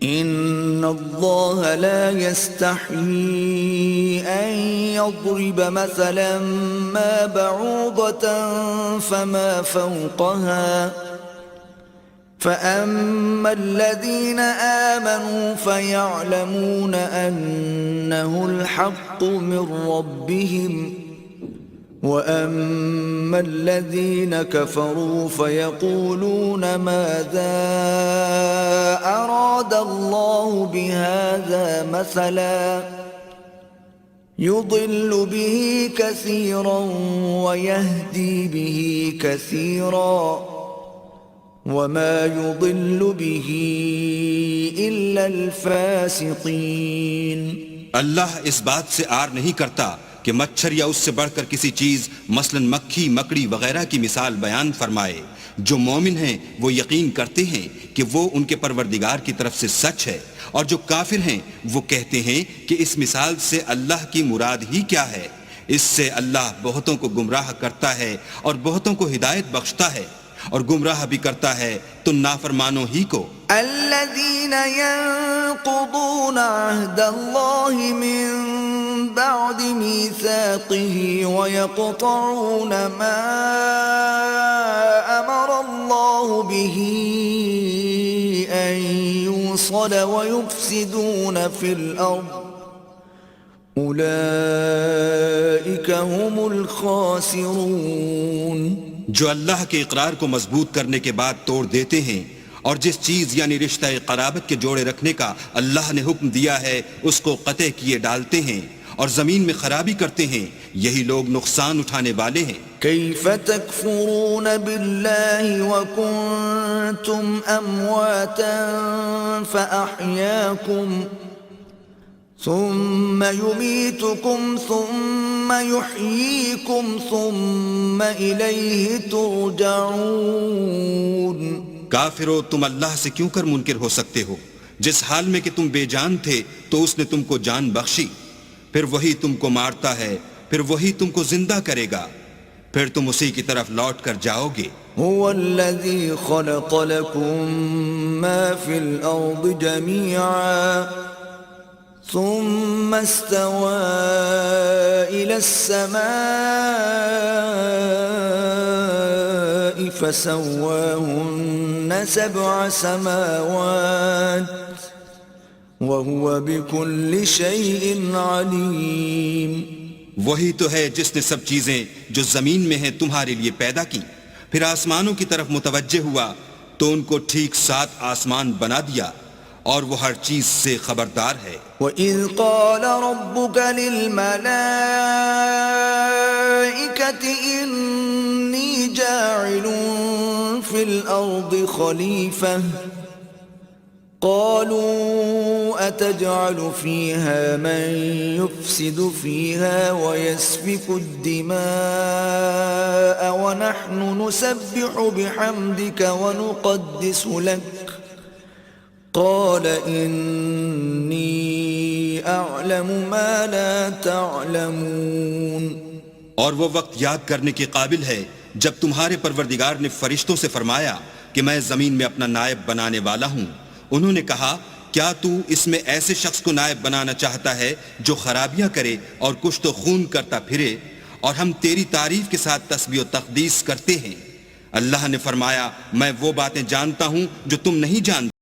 إن الله لا يستحيي أن يضرب مثلا ما بعوضة فما فوقها فأما الذين آمنوا فيعلمون أنه الحق من ربهم وأما الذين كفروا فيقولون ماذا أراد الله بهذا مثلا يضل به كثيرا ويهدي به كثيرا وما يضل به إلا الفاسقين۔ اللہ اس بات سے آر نہیں کرتا کہ مچھر یا اس سے بڑھ کر کسی چیز مثلا مکھی، مکڑی وغیرہ کی مثال بیان فرمائے۔ جو مومن ہیں وہ یقین کرتے ہیں کہ وہ ان کے پروردگار کی طرف سے سچ ہے، اور جو کافر ہیں وہ کہتے ہیں کہ اس مثال سے اللہ کی مراد ہی کیا ہے۔ اس سے اللہ بہتوں کو گمراہ کرتا ہے اور بہتوں کو ہدایت بخشتا ہے، اور گمراہ بھی کرتا ہے تو نافرمانوں ہی کو۔ الذين ينقضون عهد الله من بعد ميثاقه ويقطعون ما أمر الله به أن يوصل ويفسدون في الأرض أولئك هم الخاسرون۔ جو اللہ کے اقرار کو مضبوط کرنے کے بعد توڑ دیتے ہیں، اور جس چیز یعنی رشتہ قرابت کے جوڑے رکھنے کا اللہ نے حکم دیا ہے اس کو قطع کیے ڈالتے ہیں اور زمین میں خرابی کرتے ہیں، یہی لوگ نقصان اٹھانے والے ہیں۔ كيف تكفرون بالله وكنتم أمواتا فأحياكم ثم يميتكم ثم يحييكم ثم إليه ترجعون۔ کافرو، تم اللہ سے کیوں کر منکر ہو سکتے ہو؟ جس حال میں کہ تم بے جان تھے تو اس نے تم کو جان بخشی، پھر وہی تم کو مارتا ہے، پھر وہی تم کو زندہ کرے گا، پھر تم اسی کی طرف لوٹ کر جاؤ گے۔ هو الذي خلق لكم ما في الأرض جميعا ثم استوى إلى السماء فسواهن 7 سماوات وهو بكل شيء عليم۔ وہی تو ہے جس نے سب چیزیں جو زمین میں ہیں تمہارے لیے پیدا کی، پھر آسمانوں کی طرف متوجہ ہوا تو ان کو ٹھیک 7 آسمان بنا دیا، اور وہ ہر چیز سے خبردار ہے۔ وَإِذْ قَالَ رَبُّكَ لِلْمَلَائِكَةِ إِنِّي جَاعِلٌ فِي الْأَرْضِ خَلِيفَةً قَالُوا أَتَجْعَلُ فِيهَا مَن يُفْسِدُ فِيهَا وَيَسْفِكُ الدِّمَاءَ وَنَحْنُ نُسَبِّحُ بِحَمْدِكَ وَنُقَدِّسُ لَكَ قال انی اعلم ما لا تعلمون۔ اور وہ وقت یاد کرنے کے قابل ہے جب تمہارے پروردگار نے فرشتوں سے فرمایا کہ میں زمین میں اپنا نائب بنانے والا ہوں۔ انہوں نے کہا کیا تو اس میں ایسے شخص کو نائب بنانا چاہتا ہے جو خرابیاں کرے اور کچھ تو خون کرتا پھرے، اور ہم تیری تعریف کے ساتھ تسبیح و تقدیس کرتے ہیں۔ اللہ نے فرمایا میں وہ باتیں جانتا ہوں جو تم نہیں جانتے۔